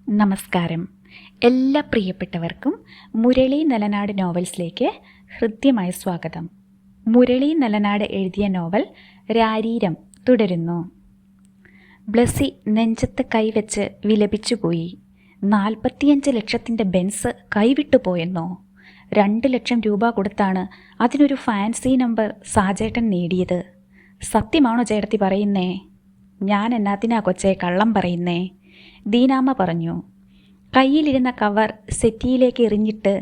നമസ്കാരം. എല്ലാ പ്രിയപ്പെട്ടവർക്കും മുരളി നലനാട് നോവൽസിലേക്ക് ഹൃദ്യമായ സ്വാഗതം. മുരളി നലനാട് എഴുതിയ നോവൽ രാരീരം തുടരുന്നു. ബ്ലസ്സി നെഞ്ചത്ത് കൈവച്ച് വിലപിച്ചുപോയി. 45 ലക്ഷത്തിൻ്റെ ബെൻസ് കൈവിട്ടുപോയെന്നോ? 2 ലക്ഷം രൂപ കൊടുത്താണ് അതിനൊരു ഫാൻസി നമ്പർ സാജേട്ടൻ നേടിയത്. സത്യമാണോ ചേട്ടത്തി പറയുന്നേ? ഞാൻ എന്നാത്തിനാ കൊച്ചേ കള്ളം പറയുന്നേ? ദീനാമ്മ പറഞ്ഞു. കയ്യിലിരുന്ന കവർ സെറ്റിയിലേക്ക് എറിഞ്ഞിട്ട്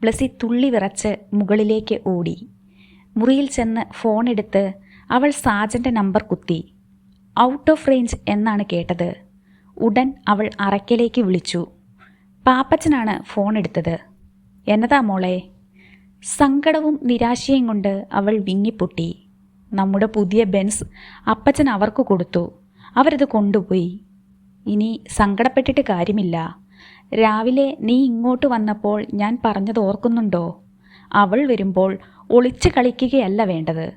ബ്ലസ്സി തുള്ളി വിറച്ച് മുകളിലേക്ക് ഓടി. മുറിയിൽ ചെന്ന് ഫോണെടുത്ത് അവൾ സാജൻ്റെ നമ്പർ കുത്തി. ഔട്ട് ഓഫ് റേഞ്ച് എന്നാണ് കേട്ടത്. ഉടൻ അവൾ അറയ്ക്കലേക്ക് വിളിച്ചു. പാപ്പച്ചനാണ് ഫോൺ എടുത്തത്. എന്നതാ മോളെ? സങ്കടവും നിരാശയും കൊണ്ട് അവൾ വിങ്ങിപ്പൊട്ടി. നമ്മുടെ പുതിയ ബെൻസ് അപ്പച്ചൻ അവർക്ക് കൊടുത്തു. അവരത് കൊണ്ടുപോയി. ഇനി സങ്കടപ്പെട്ടിട്ട് കാര്യമില്ല. രാവിലെ നീ ഇങ്ങോട്ട് വന്നപ്പോൾ ഞാൻ പറഞ്ഞത് ഓർക്കുന്നുണ്ടോ? അവൾ വരുമ്പോൾ ഒളിച്ചു കളിക്കുകയല്ല വേണ്ടത്.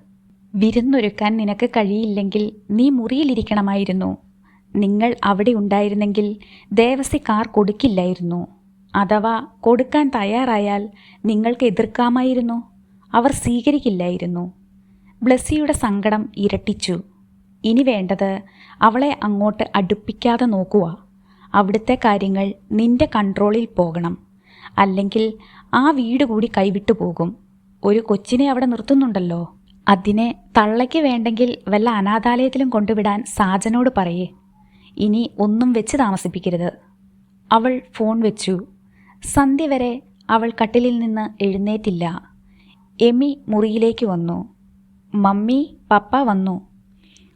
വിരുന്നൊരുക്കാൻ നിനക്ക് കഴിയില്ലെങ്കിൽ നീ മുറിയിലിരിക്കണമായിരുന്നു. നിങ്ങൾ അവിടെ ഉണ്ടായിരുന്നെങ്കിൽ ദേവസി കാർ കൊടുക്കില്ലായിരുന്നു. അഥവാ കൊടുക്കാൻ തയ്യാറായാൽ നിങ്ങൾക്ക് എതിർക്കാമായിരുന്നു. അവർ സ്വീകരിക്കില്ലായിരുന്നു. ബ്ലസ്സിയുടെ സങ്കടം ഇരട്ടിച്ചു. ഇനി വേണ്ടത് അവളെ അങ്ങോട്ട് അടുപ്പിക്കാതെ നോക്കുക. അവിടുത്തെ കാര്യങ്ങൾ നിന്റെ കൺട്രോളിൽ പോകണം. അല്ലെങ്കിൽ ആ വീട് കൂടി കൈവിട്ടു പോകും. ഒരു കൊച്ചിനെ അവിടെ നിർത്തുന്നുണ്ടല്ലോ. അതിനെ തള്ളയ്ക്ക് വേണ്ടെങ്കിൽ വല്ല അനാഥാലയത്തിലും കൊണ്ടുവിടാൻ സാജനോട് പറയേ. ഇനി ഒന്നും വെച്ച് താമസിപ്പിക്കരുത്. അവൾ ഫോൺ വെച്ചു. സന്ധ്യ വരെ അവൾ കട്ടിലിൽ നിന്ന് എഴുന്നേറ്റില്ല. എമി മുറിയിലേക്ക് വന്നു. മമ്മി, പപ്പ വന്നു.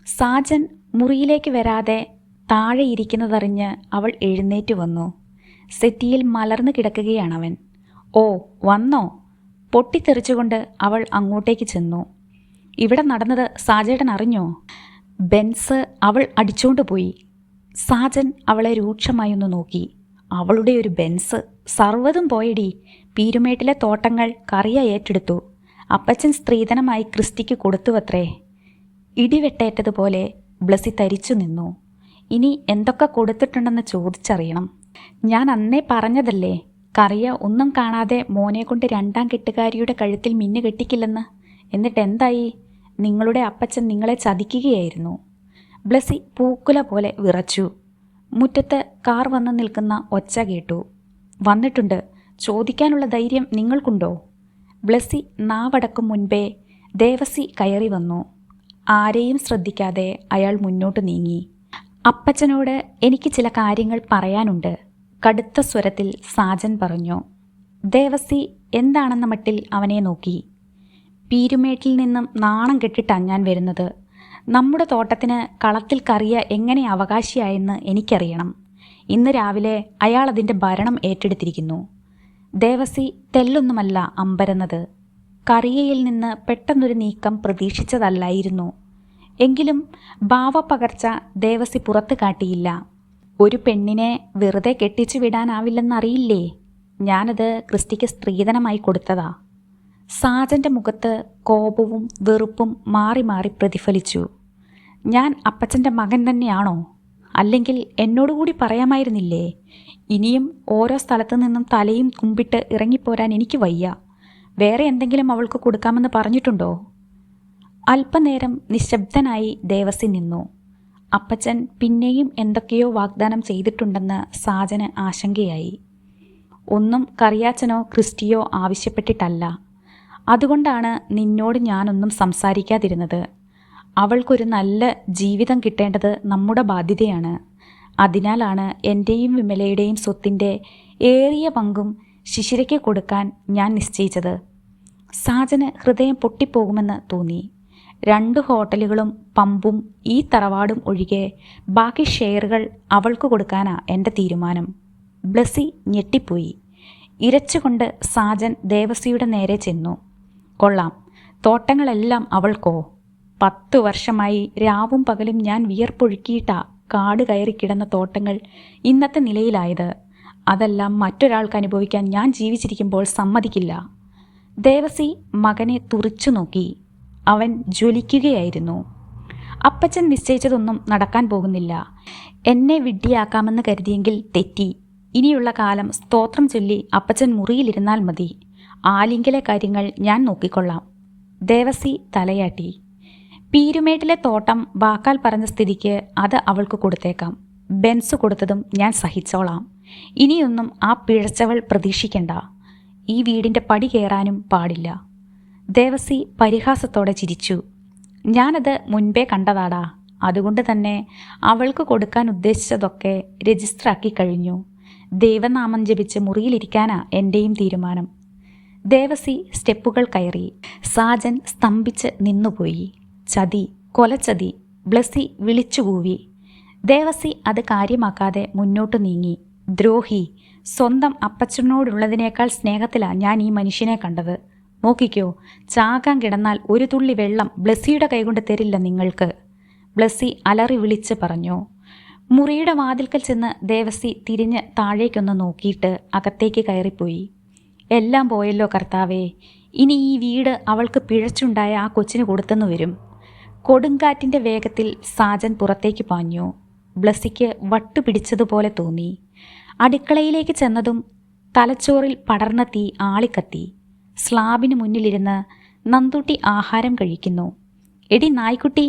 സാജൻ മുറിയിലേക്ക് വരാതെ താഴെ ഇരിക്കുന്നതറിഞ്ഞ് അവൾ എഴുന്നേറ്റ് വന്നു. സെറ്റിയിൽ മലർന്നു കിടക്കുകയാണവൻ. ഓ വന്നോ? പൊട്ടിത്തെറിച്ചുകൊണ്ട് അവൾ അങ്ങോട്ടേക്ക് ചെന്നു. ഇവിടെ നടന്നത് സാജേട്ടൻ അറിഞ്ഞോ? ബെൻസ് അവൾ അടിച്ചുകൊണ്ട് പോയി. സാജൻ അവളെ രൂക്ഷമായൊന്ന് നോക്കി. അവളുടെ ഒരു ബെൻസ് സർവ്വതും പോയടി. പീരുമേട്ടിലെ തോട്ടങ്ങൾ കറിയ ഏറ്റെടുത്തു. അപ്പച്ചൻ സ്ത്രീധനമായി ക്രിസ്റ്റിക്ക് കൊടുത്തുവത്രേ. ഇടിവെട്ടേറ്റതുപോലെ ബ്ലസ്സി തരിച്ചു നിന്നു. ഇനി എന്തൊക്കെ കൊടുത്തിട്ടുണ്ടെന്ന് ചോദിച്ചറിയണം. ഞാൻ അന്നേ പറഞ്ഞതല്ലേ, കറിയ ഒന്നും കാണാതെ മോനെ കൊണ്ട് 2ാം കെട്ടുകാരിയുടെ കഴുത്തിൽ മിന്നു കെട്ടിക്കില്ലെന്ന്. എന്നിട്ട് എന്തായി? നിങ്ങളുടെ അപ്പച്ചൻ നിങ്ങളെ ചതിക്കുകയായിരുന്നു. ബ്ലസ്സി പൂക്കുല പോലെ വിറച്ചു. മുറ്റത്ത് കാർ വന്ന് നിൽക്കുന്ന ഒച്ച കേട്ടു. വന്നിട്ടുണ്ട്. ചോദിക്കാനുള്ള ധൈര്യം നിങ്ങൾക്കുണ്ടോ? ബ്ലസ്സി നാവടക്കും മുൻപേ ദേവസി കയറി വന്നു. ആരെയും ശ്രദ്ധിക്കാതെ അയാൾ മുന്നോട്ട് നീങ്ങി. അപ്പച്ചനോട് എനിക്ക് ചില കാര്യങ്ങൾ പറയാനുണ്ട്, കടുത്ത സ്വരത്തിൽ സാജൻ പറഞ്ഞു. ദേവസി എന്താണെന്ന മട്ടിൽ അവനെ നോക്കി. പീരുമേട്ടിൽ നിന്നും നാണം കെട്ടിട്ടാണ് ഞാൻ വരുന്നത്. നമ്മുടെ തോട്ടത്തിന് കളത്തിൽ കറിയ എങ്ങനെ അവകാശിയായെന്ന് എനിക്കറിയണം. ഇന്ന് രാവിലെ അയാൾ അതിൻ്റെ ഭരണം ഏറ്റെടുത്തിരിക്കുന്നു. ദേവസി തെല്ലൊന്നുമല്ല അമ്പരന്നത്. കറിയയിൽ നിന്ന് പെട്ടെന്നൊരു നീക്കം പ്രതീക്ഷിച്ചതല്ലായിരുന്നു. എങ്കിലും ഭാവപ്പകർച്ച ദേവസി പുറത്ത് കാട്ടിയില്ല. ഒരു പെണ്ണിനെ വെറുതെ കെട്ടിച്ചു വിടാനാവില്ലെന്നറിയില്ലേ? ഞാനത് ക്രിസ്റ്റിക്ക് സ്ത്രീധനമായി കൊടുത്തതാ. സാജൻ്റെ മുഖത്ത് കോപവും വെറുപ്പും മാറി മാറി പ്രതിഫലിച്ചു. ഞാൻ അപ്പച്ചൻ്റെ മകൻ തന്നെയാണോ? അല്ലെങ്കിൽ എന്നോടുകൂടി പറയാമായിരുന്നില്ലേ? ഇനിയും ഓരോ സ്ഥലത്തു നിന്നും തലയും കുമ്പിട്ട് ഇറങ്ങിപ്പോരാൻ എനിക്ക് വയ്യ. വേറെ എന്തെങ്കിലും അവൾക്ക് കൊടുക്കാമെന്ന് പറഞ്ഞിട്ടുണ്ടോ? അല്പനേരം നിശബ്ദനായി ദേവസി നിന്നു. അപ്പച്ചൻ പിന്നെയും എന്തൊക്കെയോ വാഗ്ദാനം ചെയ്തിട്ടുണ്ടെന്ന് സാജന് ആശങ്കയായി. ഒന്നും കറിയാച്ചനോ ക്രിസ്റ്റിയോ ആവശ്യപ്പെട്ടിട്ടല്ല. അതുകൊണ്ടാണ് നിന്നോട് ഞാനൊന്നും സംസാരിക്കാതിരുന്നത്. അവൾക്കൊരു നല്ല ജീവിതം കിട്ടേണ്ടത് നമ്മുടെ ബാധ്യതയാണ്. അതിനാലാണ് എൻ്റെയും വിമലയുടെയും സ്വത്തിൻ്റെ ഏറിയ പങ്കും ശിശിരയ്ക്ക് കൊടുക്കാൻ ഞാൻ നിശ്ചയിച്ചത്. സാജന് ഹൃദയം പൊട്ടിപ്പോകുമെന്ന് തോന്നി. 2 ഹോട്ടലുകളും പമ്പും ഈ തറവാടും ഒഴികെ ബാക്കി ഷെയറുകൾ അവൾക്ക് കൊടുക്കാനാ എൻ്റെ തീരുമാനം. ബ്ലസ്സി ഞെട്ടിപ്പോയി. ഇരച്ചുകൊണ്ട് സാജൻ ദേവസിയുടെ നേരെ ചെന്നു. കൊള്ളാം, തോട്ടങ്ങളെല്ലാം അവൾക്കോ? 10 വർഷമായി രാവും പകലും ഞാൻ വിയർപ്പൊഴുക്കിയിട്ടാ കാട് കയറി കിടന്ന തോട്ടങ്ങൾ ഇന്നത്തെ നിലയിലായത്. അതെല്ലാം മറ്റൊരാൾക്ക് അനുഭവിക്കാൻ ഞാൻ ജീവിച്ചിരിക്കുമ്പോൾ സമ്മതിക്കില്ല. ദേവസി മകനെ തുറിച്ചു നോക്കി. അവൻ ജ്വലിക്കുകയായിരുന്നു. അപ്പച്ചൻ നിശ്ചയിച്ചതൊന്നും നടക്കാൻ പോകുന്നില്ല. എന്നെ വിഡ്ഢിയാക്കാമെന്ന് കരുതിയെങ്കിൽ തെറ്റി. ഇനിയുള്ള കാലം സ്തോത്രം ചൊല്ലി അപ്പച്ചൻ മുറിയിലിരുന്നാൽ മതി. ആലിങ്കലെ കാര്യങ്ങൾ ഞാൻ നോക്കിക്കൊള്ളാം. ദേവസി തലയാട്ടി. പീരുമേട്ടിലെ തോട്ടം വാക്കാൽ പറഞ്ഞ സ്ഥിതിക്ക് അത് അവൾക്ക് കൊടുത്തേക്കാം. ബെൻസ് കൊടുത്തതും ഞാൻ സഹിച്ചോളാം. ഇനിയൊന്നും ആ പിഴച്ചവൾ പ്രതീക്ഷിക്കണ്ട. ഈ വീടിൻ്റെ പടി കയറാനും പാടില്ല. ദേവസി പരിഹാസത്തോടെ ചിരിച്ചു. ഞാനത് മുൻപേ കണ്ടതാടാ. അതുകൊണ്ട് തന്നെ അവൾക്ക് കൊടുക്കാൻ ഉദ്ദേശിച്ചതൊക്കെ രജിസ്റ്ററാക്കി കഴിഞ്ഞു. ദൈവനാമം ജപിച്ച് മുറിയിലിരിക്കാനാ എൻ്റെയും തീരുമാനം. ദേവസി സ്റ്റെപ്പുകൾ കയറി. സാജൻ സ്തംഭിച്ച് നിന്നുപോയി. ചതി, കൊലച്ചതി, ബ്ലസ്സി വിളിച്ചുകൂവി. ദേവസി അത് കാര്യമാക്കാതെ മുന്നോട്ട് നീങ്ങി. ദ്രോഹി, സ്വന്തം അപ്പച്ചനോടുള്ളതിനേക്കാൾ സ്നേഹത്തിലാണ് ഞാൻ ഈ മനുഷ്യനെ കണ്ടത്. നോക്കിക്കോ, ചാകാൻ കിടന്നാൽ ഒരു തുള്ളി വെള്ളം ബ്ലസ്സിയുടെ കൈകൊണ്ട് തരില്ല നിങ്ങൾക്ക്. ബ്ലസ്സി അലറി വിളിച്ച് പറഞ്ഞു. മുറിയുടെ വാതിൽക്കൽ ചെന്ന് ദേവസി തിരിഞ്ഞ് താഴേക്കൊന്ന് നോക്കിയിട്ട് അകത്തേക്ക് കയറിപ്പോയി. എല്ലാം പോയല്ലോ കർത്താവേ, ഇനി ഈ വീട് അവൾക്ക് പിഴച്ചുണ്ടായ ആ കൊച്ചിന് കൊടുത്തെന്ന് വരും. കൊടുങ്കാറ്റിൻ്റെ വേഗത്തിൽ സാജൻ പുറത്തേക്ക് പാഞ്ഞു. ബ്ലസ്സിക്ക് വട്ടുപിടിച്ചതുപോലെ തോന്നി. അടുക്കളയിലേക്ക് ചെന്നതും തലച്ചോറിൽ പടർന്ന തീ ആളിക്കത്തി. സ്ലാബിന് മുന്നിലിരുന്ന് നന്ദൂട്ടി ആഹാരം കഴിക്കുന്നു. എടി നായ്ക്കുട്ടി!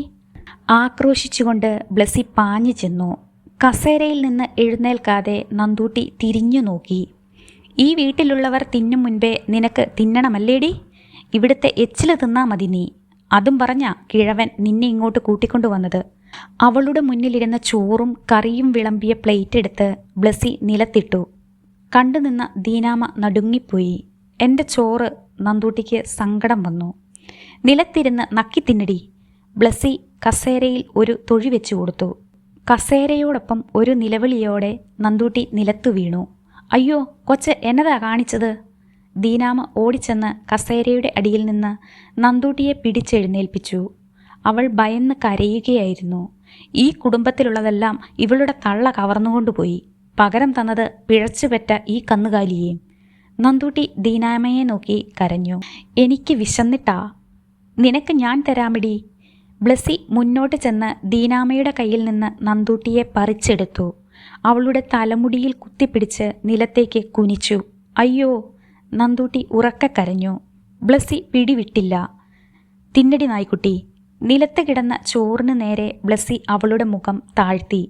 ആക്രോശിച്ചുകൊണ്ട് ബ്ലസ്സി പാഞ്ഞു ചെന്നു. കസേരയിൽ നിന്ന് എഴുന്നേൽക്കാതെ നന്ദൂട്ടി തിരിഞ്ഞു നോക്കി. ഈ വീട്ടിലുള്ളവർ തിന്നും മുൻപേ നിനക്ക് തിന്നണമല്ലേടി? ഇവിടുത്തെ എച്ചില് തിന്നാ മതി നീ. അതും പറഞ്ഞ കിഴവൻ നിന്നെ ഇങ്ങോട്ട് കൂട്ടിക്കൊണ്ടുവന്നത്. അവളുടെ മുന്നിലിരുന്ന ചോറും കറിയും വിളമ്പിയ പ്ലേറ്റ് എടുത്ത് ബ്ലസ്സി നിലത്തിട്ടു. കണ്ടുനിന്ന ദീനാമ നടുങ്ങിപ്പോയി. എൻ്റെ ചോറ്! നന്ദൂട്ടിക്ക് സങ്കടം വന്നു. നിലത്തിരുന്ന് നക്കിത്തിന്നടി. ബ്ലസ്സി കസേരയിൽ ഒരു തൊഴി വെച്ചു കൊടുത്തു. കസേരയോടൊപ്പം ഒരു നിലവിളിയോടെ നന്ദൂട്ടി നിലത്തു വീണു. അയ്യോ കൊച്ച്, എന്നതാ കാണിച്ചത്? ദീനാമ ഓടിച്ചെന്ന് കസേരയുടെ അടിയിൽ നിന്ന് നന്ദൂട്ടിയെ പിടിച്ചെഴുന്നേൽപ്പിച്ചു. അവൾ ഭയന്ന് കരയുകയായിരുന്നു. ഈ കുടുംബത്തിലുള്ളതെല്ലാം ഇവളുടെ തള്ള കവർന്നുകൊണ്ടുപോയി. പകരം തന്നത് പിഴച്ചുപെറ്റ ഈ കന്നുകാലിയെ. നന്ദൂട്ടി ദീനാമയെ നോക്കി കരഞ്ഞു. എനിക്ക് വിശന്നിട്ടാ. നിനക്ക് ഞാൻ തരാമിടി. ബ്ലസ്സി മുന്നോട്ട് ചെന്ന് ദീനാമയുടെ കയ്യിൽ നിന്ന് നന്ദൂട്ടിയെ പറിച്ചെടുത്തു. അവളുടെ തലമുടിയിൽ കുത്തിപ്പിടിച്ച് നിലത്തേക്ക് കുനിച്ചു. അയ്യോ! നന്ദൂട്ടി ഉറക്കെ കരഞ്ഞു. ബ്ലസ്സി പിടിവിട്ടില്ല. തിന്നടി നായ്ക്കുട്ടി. നിലത്ത് കിടന്ന ചോറിന് നേരെ ബ്ലസ്സി അവളുടെ മുഖം താഴ്ത്തി.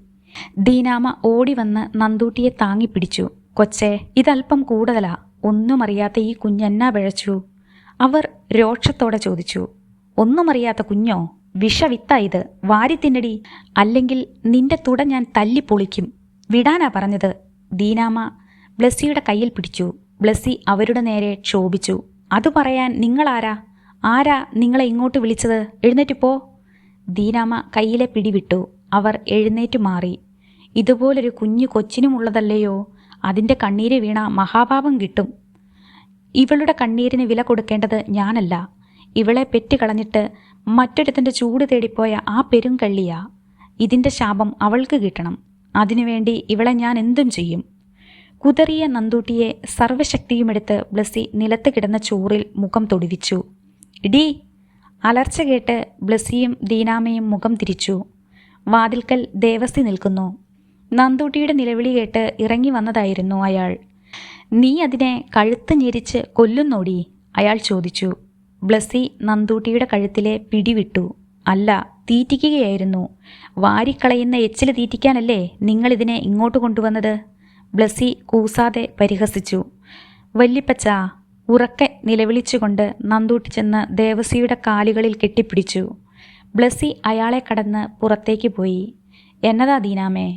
ദീനാമ ഓടി വന്ന് നന്ദൂട്ടിയെ താങ്ങിപ്പിടിച്ചു. കൊച്ചേ, ഇതല്പം കൂടുതലാ. ഒന്നും അറിയാത്ത ഈ കുഞ്ഞെന്നാ പിഴച്ചു? അവർ രോക്ഷത്തോടെ ചോദിച്ചു. ഒന്നും അറിയാത്ത കുഞ്ഞോ? വിഷവിത്താ ഇത്. വാരി തിന്നടി, അല്ലെങ്കിൽ നിന്റെ തുട ഞാൻ തല്ലിപ്പൊളിക്കും. വിടാനാ പറഞ്ഞത്. ദീനാമ ബ്ലസ്സിയുടെ കയ്യിൽ പിടിച്ചു. ബ്ലസ്സി അവരുടെ നേരെ ക്ഷോഭിച്ചു. അത് പറയാൻ നിങ്ങളാരാ? ആരാ നിങ്ങളെ ഇങ്ങോട്ട് വിളിച്ചത്? എഴുന്നേറ്റ് പോ. ദീനാമ കയ്യിലെ പിടിവിട്ടു. അവർ എഴുന്നേറ്റ് മാറി. ഇതുപോലൊരു കുഞ്ഞു കൊച്ചിനുമുള്ളതല്ലയോ? അതിൻ്റെ കണ്ണീര് വീണ മഹാപാപം കിട്ടും. ഇവളുടെ കണ്ണീരിന് വില കൊടുക്കേണ്ടത് ഞാനല്ല. ഇവളെ പെറ്റുകളഞ്ഞിട്ട് മറ്റൊരുത്തൻ്റെ ചൂട് തേടിപ്പോയ ആ പെരുങ്കള്ളിയാ. ഇതിൻ്റെ ശാപം അവൾക്ക് കിട്ടണം. അതിനുവേണ്ടി ഇവളെ ഞാൻ എന്തും ചെയ്യും. കുതറിയ നന്ദൂട്ടിയെ സർവശക്തിയുമെടുത്ത് ബ്ലസ്സി നിലത്ത് കിടന്ന ചോറിൽ മുഖം തൊടുവിച്ചു. ഇടീ! അലർച്ച കേട്ട് ബ്ലസ്സിയും ദീനാമയും മുഖം തിരിച്ചു. വാതിൽക്കൽ ദേവസി നിൽക്കുന്നു. നന്ദൂട്ടിയുടെ നിലവിളി കേട്ട് ഇറങ്ങി വന്നതായിരുന്നു അയാൾ. നീ അതിനെ കഴുത്ത് ഞെരിച്ച് കൊല്ലുന്നോടി? അയാൾ ചോദിച്ചു. ബ്ലസ്സി നന്ദൂട്ടിയുടെ കഴുത്തിലെ പിടിവിട്ടു. അല്ല, തീറ്റിക്കുകയായിരുന്നു. വാരിക്കളയുന്ന എച്ചില് തീറ്റിക്കാനല്ലേ നിങ്ങളിതിനെ ഇങ്ങോട്ട് കൊണ്ടുവന്നത്? ബ്ലസ്സി കൂസാതെ പരിഹസിച്ചു. വല്ലിപ്പച്ച! ഉറക്കെ നിലവിളിച്ചുകൊണ്ട് നന്ദൂട്ടി ചെന്ന് ദേവസിയുടെ കാലുകളിൽ കെട്ടിപ്പിടിച്ചു. ബ്ലസ്സി അയാളെ കടന്ന് പുറത്തേക്ക് പോയി. എന്നതാ ദീനാമേ?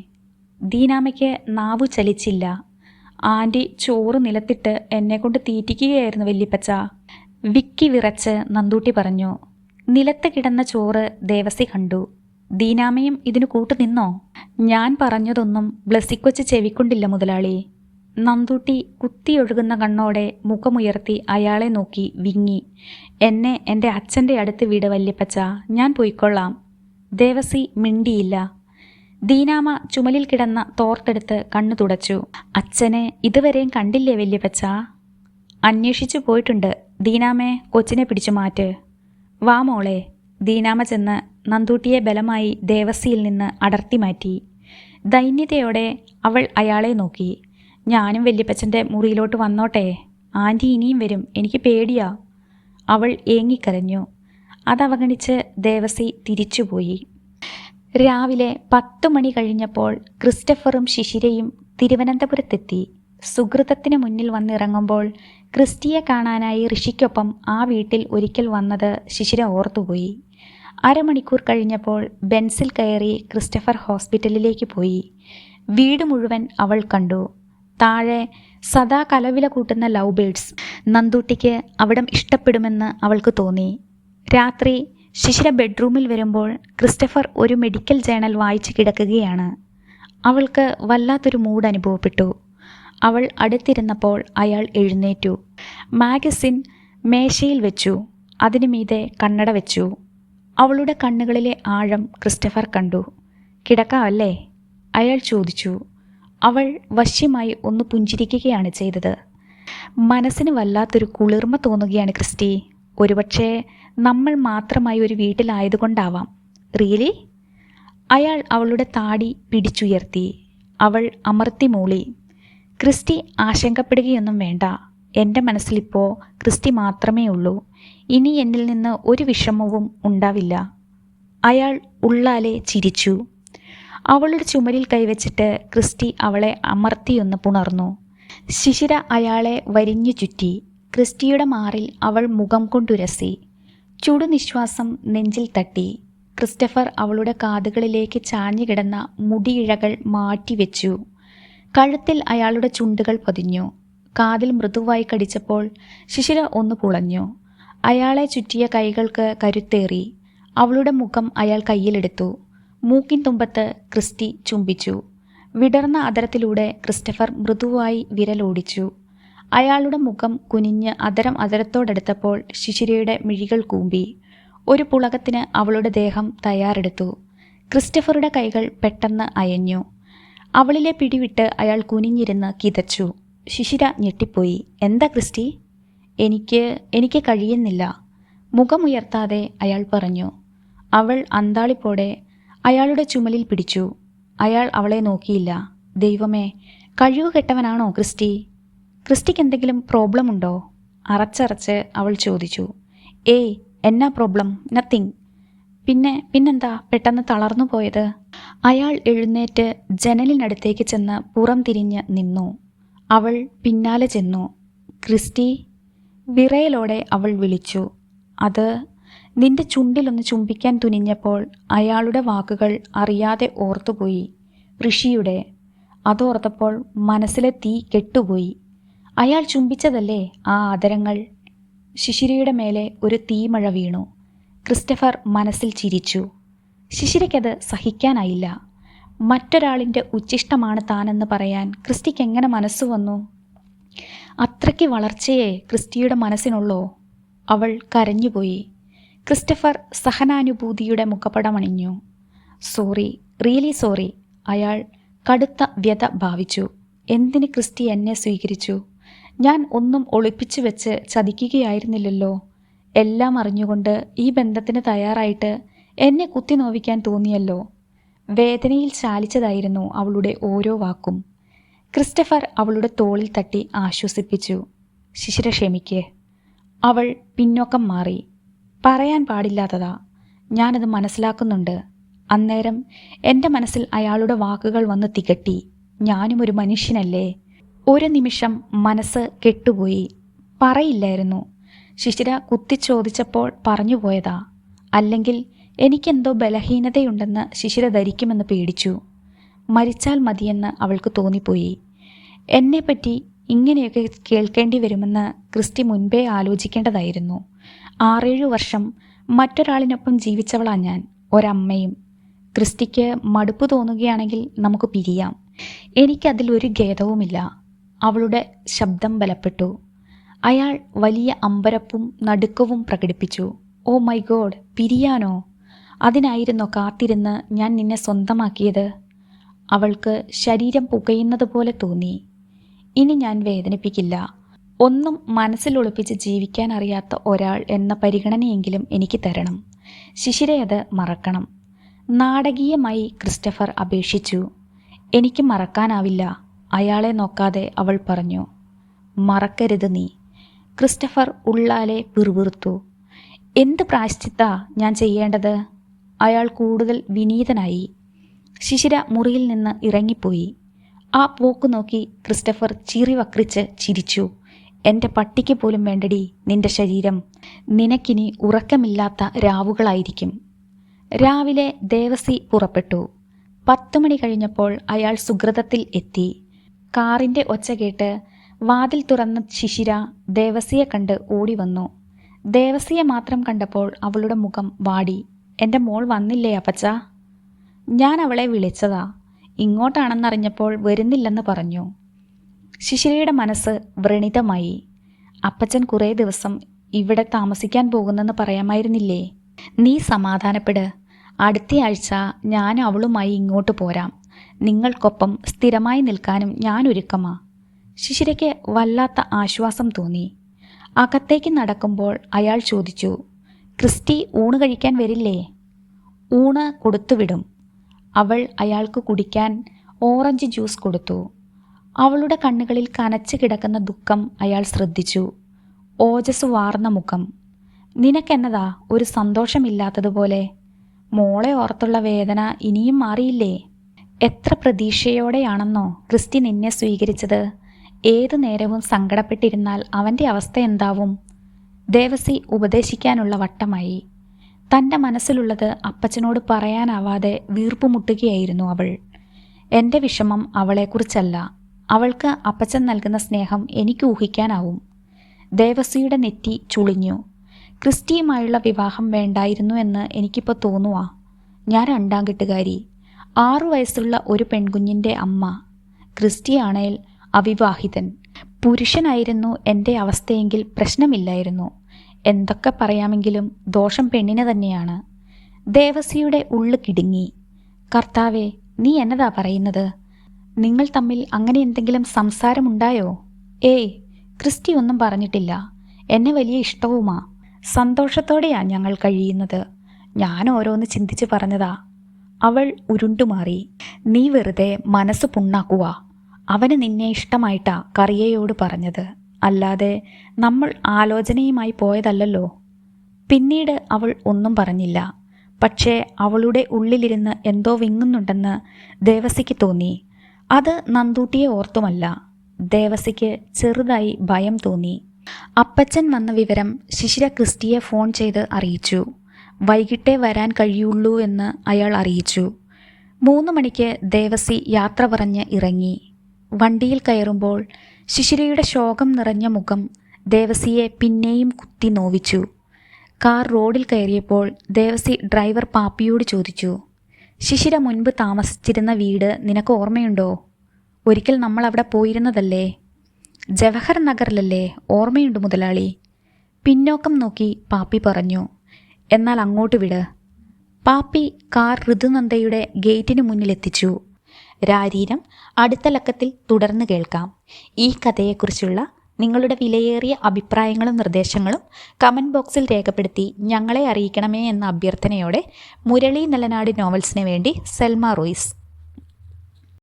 ദീനാമയ്ക്ക് നാവു ചലിച്ചില്ല. ആൻറ്റി ചോറ് നിലത്തിട്ട് എന്നെക്കൊണ്ട് തീറ്റിക്കുകയായിരുന്നു വല്ലിപ്പച്ച. വിക്കി വിറച്ച് നന്ദൂട്ടി പറഞ്ഞു. നിലത്ത് കിടന്ന ചോറ് ദേവസി കണ്ടു. ദീനാമയും ഇതിനു കൂട്ടുനിന്നോ? ഞാൻ പറഞ്ഞതൊന്നും ബ്ലസ്സിക്കൊച്ച് ചെവിക്കൊണ്ടില്ല മുതലാളി. നന്ദൂട്ടി കുത്തിയൊഴുകുന്ന കണ്ണോടെ മുഖമുയർത്തി അയാളെ നോക്കി വിങ്ങി. എന്നെ എൻ്റെ അച്ഛൻ്റെ അടുത്ത് വിട് വല്യപ്പച്ച, ഞാൻ പോയിക്കൊള്ളാം. ദേവസി മിണ്ടിയില്ല. ദീനാമ ചുമലിൽ കിടന്ന തോർത്തെടുത്ത് കണ്ണു തുടച്ചു. അച്ഛനെ ഇതുവരെയും കണ്ടില്ലേ വല്യപ്പച്ച? അന്വേഷിച്ചു പോയിട്ടുണ്ട്. ദീനാമേ, കൊച്ചിനെ പിടിച്ചു മാറ്റ്. വാ മോളെ. ദീനാമ ചെന്ന് നന്ദൂട്ടിയെ ബലമായി ദേവസിയിൽ നിന്ന് അടർത്തി മാറ്റി. ദൈന്യതയോടെ അവൾ അയാളെ നോക്കി. ഞാനും വല്യപ്പച്ചൻ്റെ മുറിയിലോട്ട് വന്നോട്ടെ? ആൻറ്റി ഇനിയും വരും, എനിക്ക് പേടിയാ. അവൾ ഏങ്ങിക്കരഞ്ഞു. അതവഗണിച്ച് ദേവസി തിരിച്ചുപോയി. രാവിലെ 10 മണി കഴിഞ്ഞപ്പോൾ ക്രിസ്റ്റഫറും ശിശിരയും തിരുവനന്തപുരത്തെത്തി. സുഹൃതത്തിന് മുന്നിൽ വന്നിറങ്ങുമ്പോൾ ക്രിസ്റ്റിയെ കാണാനായി ഋഷിക്കൊപ്പം ആ വീട്ടിൽ ഒരിക്കൽ വന്നത് ശിശിര ഓർത്തുപോയി. അരമണിക്കൂർ കഴിഞ്ഞപ്പോൾ ബെൻസിൽ കയറി ക്രിസ്റ്റഫർ ഹോസ്പിറ്റലിലേക്ക് പോയി. വീട് മുഴുവൻ അവൾ കണ്ടു. താഴെ സദാ കലവില കൂട്ടുന്ന ലവ് ബേഡ്സ്. നന്ദൂട്ടിക്ക് അവിടം ഇഷ്ടപ്പെടുമെന്ന് അവൾക്ക് തോന്നി. രാത്രി ശിശിര ബെഡ്റൂമിൽ വരുമ്പോൾ ക്രിസ്റ്റഫർ ഒരു മെഡിക്കൽ ജേണൽ വായിച്ച് കിടക്കുകയാണ്. അവൾക്ക് വല്ലാത്തൊരു മൂഡ് അനുഭവപ്പെട്ടു. അവൾ അടുത്തിരുന്നപ്പോൾ അയാൾ എഴുന്നേറ്റു. മാഗസിൻ മേശയിൽ വെച്ചു. അതിനു മീതെ കണ്ണട വെച്ചു. അവളുടെ കണ്ണുകളിലെ ആഴം ക്രിസ്റ്റഫർ കണ്ടു. കിടക്കാവല്ലേ? അയാൾ ചോദിച്ചു. അവൾ വശ്യമായി ഒന്ന് പുഞ്ചിരിക്കുകയാണ് ചെയ്തത്. മനസ്സിന് വല്ലാത്തൊരു കുളിർമ തോന്നുകയാണ് ക്രിസ്റ്റി. ഒരുപക്ഷെ നമ്മൾ മാത്രമായി ഒരു വീട്ടിലായതുകൊണ്ടാവാം. റിയലി? അയാൾ അവളുടെ താടി പിടിച്ചുയർത്തി. അവൾ അമർത്തി മൂളി. ക്രിസ്റ്റി ആശങ്കപ്പെടുകയൊന്നും വേണ്ട. എൻ്റെ മനസ്സിലിപ്പോൾ ക്രിസ്റ്റി മാത്രമേ ഉള്ളൂ. ഇനി എന്നിൽ നിന്ന് ഒരു വിഷമവും ഉണ്ടാവില്ല. അയാൾ ഉള്ളാലെ ചിരിച്ചു. അവളുടെ ചുമലിൽ കൈവച്ചിട്ട് ക്രിസ്റ്റി അവളെ അമർത്തിയൊന്ന് പുണർന്നു. ശിശിര അയാളെ വരിഞ്ഞു ചുറ്റി. ക്രിസ്റ്റിയുടെ മാറിൽ അവൾ മുഖം കൊണ്ടുരസി. ചുടുനിശ്വാസം നെഞ്ചിൽ തട്ടി. ക്രിസ്റ്റഫർ അവളുടെ കാതുകളിലേക്ക് ചാഞ്ഞുകിടന്ന മുടിയിഴകൾ മാറ്റിവെച്ചു. കഴുത്തിൽ അയാളുടെ ചുണ്ടുകൾ പതിഞ്ഞു. കാതിൽ മൃദുവായി കടിച്ചപ്പോൾ ശിശിര ഒന്ന് പുളഞ്ഞു. അയാളെ ചുറ്റിയ കൈകൾക്ക് കരുത്തേറി. അവളുടെ മുഖം അയാൾ കയ്യിലെടുത്തു. മൂക്കിൻ തുമ്പത്ത് ക്രിസ്റ്റി ചുംബിച്ചു. വിടർന്ന അതരത്തിലൂടെ ക്രിസ്റ്റഫർ മൃദുവായി വിരലോടിച്ചു. അയാളുടെ മുഖം കുനിഞ്ഞ് അതരത്തോടടുത്തപ്പോൾ ശിശിരയുടെ മിഴികൾ കൂമ്പി. ഒരു പുളകത്തിന് അവളുടെ ദേഹം തയ്യാറെടുത്തു. ക്രിസ്റ്റഫറുടെ കൈകൾ പെട്ടെന്ന് അയഞ്ഞു. അവളിലെ പിടിവിട്ട് അയാൾ കുനിഞ്ഞിരുന്ന് കിതച്ചു. ശിശിര ഞെട്ടിപ്പോയി. എന്താ ക്രിസ്റ്റി? എനിക്ക് കഴിയുന്നില്ല. മുഖമുയർത്താതെ അയാൾ പറഞ്ഞു. അവൾ അന്താളിപ്പോടെ അയാളുടെ ചുമലിൽ പിടിച്ചു. അയാൾ അവളെ നോക്കിയില്ല. ദൈവമേ, കഴിവുകെട്ടവനാണോ ക്രിസ്റ്റി? ക്രിസ്റ്റിക്ക് എന്തെങ്കിലും പ്രോബ്ലം ഉണ്ടോ? അറച്ചറച്ച് അവൾ ചോദിച്ചു. ഏയ്, എന്നാ പ്രോബ്ലം? നത്തിങ്. പിന്നെന്താ പെട്ടെന്ന് തളർന്നു പോയത്? അയാൾ എഴുന്നേറ്റ് ജനലിനടുത്തേക്ക് ചെന്ന് പുറം തിരിഞ്ഞ് നിന്നു. അവൾ പിന്നാലെ ചെന്നു. ക്രിസ്റ്റി? വിറയലോടെ അവൾ വിളിച്ചു. അത് നിന്റെ ചുണ്ടിലൊന്ന് ചുംബിക്കാൻ തുനിഞ്ഞപ്പോൾ അയാളുടെ വാക്കുകൾ അറിയാതെ ഓർത്തുപോയി. ഋഷിയുടെ. അതോർത്തപ്പോൾ മനസ്സിലെ തീ കെട്ടുപോയി. അയാൾ ചുംബിച്ചതല്ലേ ആ ആദരങ്ങൾ? ശിശിരയുടെ മേലെ ഒരു തീമഴ വീണു. ക്രിസ്റ്റഫർ മനസ്സിൽ ചിരിച്ചു. ശിശിരയ്ക്കത് സഹിക്കാനായില്ല. മറ്റൊരാളിൻ്റെ ഉച്ഛിഷ്ടമാണ് താനെന്ന് പറയാൻ ക്രിസ്റ്റിക്ക് എങ്ങനെ മനസ്സു വന്നു? അത്രയ്ക്ക് വളർച്ചയെ ക്രിസ്റ്റിയുടെ മനസ്സിനുള്ളോ? അവൾ കരഞ്ഞുപോയി. ക്രിസ്റ്റഫർ സഹനാനുഭൂതിയുടെ മുഖപടമണിഞ്ഞു. Sorry, really sorry. അയാൾ കടുത്ത വ്യത ഭാവിച്ചു. എന്തിന് ക്രിസ്റ്റി എന്നെ സ്വീകരിച്ചു? ഞാൻ ഒന്നും ഒളിപ്പിച്ചു വെച്ച് ചതിക്കുകയായിരുന്നില്ലല്ലോ. എല്ലാം അറിഞ്ഞുകൊണ്ട് ഈ ബന്ധത്തിന് തയ്യാറായിട്ട് എന്നെ കുത്തി നോവിക്കാൻ തോന്നിയല്ലോ. വേദനയിൽ ചാലിച്ചതായിരുന്നു അവളുടെ ഓരോ വാക്കും. ക്രിസ്റ്റഫർ അവളുടെ തോളിൽ തട്ടി ആശ്വസിപ്പിച്ചു. ശിശിര, ക്ഷമിക്ക്. അവൾ പിന്നോക്കം മാറി. പറയാൻ പാടില്ലാത്തതാ. ഞാനത് മനസ്സിലാക്കുന്നുണ്ട്. അന്നേരം എൻ്റെ മനസ്സിൽ അയാളുടെ വാക്കുകൾ വന്ന് തികട്ടി. ഞാനും ഒരു മനുഷ്യനല്ലേ. ഒരു നിമിഷം മനസ്സ് കെട്ടുപോയി. പറയില്ലായിരുന്നു. ശിശിര കുത്തിച്ചോദിച്ചപ്പോൾ പറഞ്ഞുപോയതാ. അല്ലെങ്കിൽ എനിക്കെന്തോ ബലഹീനതയുണ്ടെന്ന് ശിശിര ധരിക്കുമെന്ന് പേടിച്ചു. മരിച്ചാൽ മതിയെന്ന് അവൾക്ക് തോന്നിപ്പോയി. എന്നെപ്പറ്റി ഇങ്ങനെയൊക്കെ കേൾക്കേണ്ടി വരുമെന്ന് ക്രിസ്റ്റി മുൻപേ ആലോചിക്കേണ്ടതായിരുന്നു. 6-7 വർഷം മറ്റൊരാളിനൊപ്പം ജീവിച്ചവളാ ഞാൻ, ഒരമ്മയും. ക്രിസ്റ്റിക്ക് മടുപ്പ് തോന്നുകയാണെങ്കിൽ നമുക്ക് പിരിയാം. എനിക്കതിലൊരു ഖേദവുമില്ല. അവളുടെ ശബ്ദം ബലപ്പെട്ടു. അയാൾ വലിയ അമ്പരപ്പും നടുക്കവും പ്രകടിപ്പിച്ചു. Oh my God, പിരിയാനോ? അതിനായിരുന്നോ കാത്തിരുന്ന് ഞാൻ നിന്നെ സ്വന്തമാക്കിയത്? അവൾക്ക് ശരീരം പുകയുന്നത് പോലെ തോന്നി. ഇനി ഞാൻ വേദനിപ്പിക്കില്ല. ഒന്നും മനസ്സിലൊളിപ്പിച്ച് ജീവിക്കാൻ അറിയാത്ത ഒരാൾ എന്ന പരിഗണനയെങ്കിലും എനിക്ക് തരണം. ശിശിരയത് മറക്കണം. നാടകീയമായി ക്രിസ്റ്റഫർ അപേക്ഷിച്ചു. എനിക്ക് മറക്കാനാവില്ല. അയാളെ നോക്കാതെ അവൾ പറഞ്ഞു. മറക്കരുത് നീ. ക്രിസ്റ്റഫർ ഉള്ളാലെ പിറുപിറുത്തു. എന്ത് പ്രായശ്ചിത്താ ഞാൻ ചെയ്യേണ്ടത്? അയാൾ കൂടുതൽ വിനീതനായി. ശിശിര മുറിയിൽ നിന്ന് ഇറങ്ങിപ്പോയി. ആ പോക്ക് നോക്കി ക്രിസ്റ്റഫർ ചിറി വക്രിച്ച് ചിരിച്ചു. എൻ്റെ പട്ടിക്ക് പോലും വേണ്ടടി നിന്റെ ശരീരം. നിനക്കിനി ഉറക്കമില്ലാത്ത രാവുകളായിരിക്കും. രാവിലെ ദേവസി പുറപ്പെട്ടു. 10 മണി കഴിഞ്ഞപ്പോൾ അയാൾ സുഗ്രതത്തിൽ എത്തി. കാറിൻ്റെ ഒച്ച കേട്ട് വാതിൽ തുറന്ന ശിശിര ദേവസിയെ കണ്ട് ഓടി വന്നു. ദേവസിയെ മാത്രം കണ്ടപ്പോൾ അവളുടെ മുഖം വാടി. എൻ്റെ മോൾ വന്നില്ലേ അപ്പച്ച? ഞാൻ അവളെ വിളിച്ചതാ. ഇങ്ങോട്ടാണെന്നറിഞ്ഞപ്പോൾ വരുന്നില്ലെന്ന് പറഞ്ഞു. ശിശിരയുടെ മനസ്സ് വ്രണിതമായി. അപ്പച്ചൻ കുറേ ദിവസം ഇവിടെ താമസിക്കാൻ പോകുന്നെന്ന് പറയാമായിരുന്നില്ലേ? നീ സമാധാനപ്പെട്. അടുത്തയാഴ്ച ഞാൻ അവളുമായി ഇങ്ങോട്ട് പോരാം. നിങ്ങൾക്കൊപ്പം സ്ഥിരമായി നിൽക്കാനും ഞാൻ ഒരുക്കമാ. ശിശിരയ്ക്ക് വല്ലാത്ത ആശ്വാസം തോന്നി. അകത്തേക്ക് നടക്കുമ്പോൾ അയാൾ ചോദിച്ചു, ക്രിസ്റ്റി ഊണ് കഴിക്കാൻ വരില്ലേ? ഊണ് കൊടുത്തുവിടും. അവൾ അയാൾക്ക് കുടിക്കാൻ ഓറഞ്ച് ജ്യൂസ് കൊടുത്തു. അവളുടെ കണ്ണുകളിൽ കനച്ചു കിടക്കുന്ന ദുഃഖം അയാൾ ശ്രദ്ധിച്ചു. ഓജസ് വാർന്ന മുഖം. നിനക്കെന്നതാ ഒരു സന്തോഷമില്ലാത്തതുപോലെ? മോളെ ഓർത്തുള്ള വേദന ഇനിയും മാറിയില്ലേ? എത്ര പ്രതീക്ഷയോടെയാണെന്നോ ക്രിസ്റ്റി നിന്നെ സ്വീകരിച്ചത്. ഏതു നേരവും സങ്കടപ്പെട്ടിരുന്നാൽ അവൻ്റെ അവസ്ഥ എന്താവും? ദേവസി ഉപദേശിക്കാനുള്ള വട്ടമായി. തൻ്റെ മനസ്സിലുള്ളത് അപ്പച്ചനോട് പറയാനാവാതെ വീർപ്പുമുട്ടുകയായിരുന്നു അവൾ. എൻ്റെ വിഷമം അവളെക്കുറിച്ചല്ല. അവൾക്ക് അപ്പച്ചൻ നൽകുന്ന സ്നേഹം എനിക്ക് ഊഹിക്കാനാവും. ദേവസിയുടെ നെറ്റി ചുളിഞ്ഞു. ക്രിസ്റ്റിയുമായുള്ള വിവാഹം വേണ്ടായിരുന്നു എന്ന് എനിക്കിപ്പോൾ തോന്നുവാ. ഞാൻ 2ാം കെട്ടുകാരി. 6 വയസ്സുള്ള ഒരു പെൺകുഞ്ഞിൻ്റെ അമ്മ. ക്രിസ്റ്റിയാണേൽ അവിവാഹിതൻ. പുരുഷനായിരുന്നു എൻ്റെ അവസ്ഥയെങ്കിൽ പ്രശ്നമില്ലായിരുന്നു. എന്തൊക്കെ പറയാമെങ്കിലും ദോഷം പെണ്ണിന് തന്നെയാണ്. ദേവസിയുടെ ഉള്ളു കിടുങ്ങി. കർത്താവേ, നീ എന്നതാ പറയുന്നത്? നിങ്ങൾ തമ്മിൽ അങ്ങനെ എന്തെങ്കിലും സംസാരമുണ്ടായോ? ഏയ്, ക്രിസ്റ്റി ഒന്നും പറഞ്ഞിട്ടില്ല. എന്നെ വലിയ ഇഷ്ടവുമാ. സന്തോഷത്തോടെയാ ഞങ്ങൾ കഴിയുന്നത്. ഞാൻ ഓരോന്ന് ചിന്തിച്ച് പറഞ്ഞതാ. അവൾ ഉരുണ്ടുമാറി. നീ വെറുതെ മനസ്സ് പുണ്ണാക്കുക. അവന് നിന്നെ ഇഷ്ടമായിട്ടാ കറിയയോട് പറഞ്ഞത്. അല്ലാതെ നമ്മൾ ആലോചനയുമായി പോയതല്ലല്ലോ. പിന്നീട് അവൾ ഒന്നും പറഞ്ഞില്ല. പക്ഷേ അവളുടെ ഉള്ളിലിരുന്ന് എന്തോ വിങ്ങുന്നുണ്ടെന്ന് ദേവസിക്ക് തോന്നി. അത് നന്ദൂട്ടിയെ ഓർത്തുമല്ല. ദേവസിക്ക് ചെറുതായി ഭയം തോന്നി. അപ്പച്ചൻ വന്ന വിവരം ശിശിര ക്രിസ്റ്റിയെ ഫോൺ ചെയ്ത് അറിയിച്ചു. വൈകിട്ടേ വരാൻ കഴിയുള്ളൂ എന്ന് അയാൾ അറിയിച്ചു. 3 മണിക്ക് ദേവസി യാത്ര പറഞ്ഞ് ഇറങ്ങി. വണ്ടിയിൽ കയറുമ്പോൾ ശിശിരയുടെ ശോകം നിറഞ്ഞ മുഖം ദേവസിയെ പിന്നെയും കുത്തി നോവിച്ചു. കാർ റോഡിൽ കയറിയപ്പോൾ ദേവസി ഡ്രൈവർ പാപ്പിയോട് ചോദിച്ചു, ശിശിര മുൻപ് താമസിച്ചിരുന്ന വീട് നിനക്ക് ഓർമ്മയുണ്ടോ? ഒരിക്കൽ നമ്മൾ അവിടെ പോയിരുന്നതല്ലേ? ജവഹർ നഗറിലല്ലേ? ഓർമ്മയുണ്ട് മുതലാളി. പിന്നോക്കം നോക്കി പാപ്പി പറഞ്ഞു. എന്നാൽ അങ്ങോട്ട് വിട്. പാപ്പി കാർ ഋതുനന്ദയുടെ ഗേറ്റിന് മുന്നിലെത്തിച്ചു. രാരീരം അടുത്ത ലക്കത്തിൽ തുടർന്ന് കേൾക്കാം. ഈ കഥയെക്കുറിച്ചുള്ള നിങ്ങളുടെ വിലയേറിയ അഭിപ്രായങ്ങളും നിർദ്ദേശങ്ങളും കമൻറ്റ് ബോക്സിൽ രേഖപ്പെടുത്തി ഞങ്ങളെ അറിയിക്കണമേ എന്ന അഭ്യർത്ഥനയോടെ മുരളി നല്ലനാട് നോവൽസിന് വേണ്ടി സെൽമ റോയ്സ്.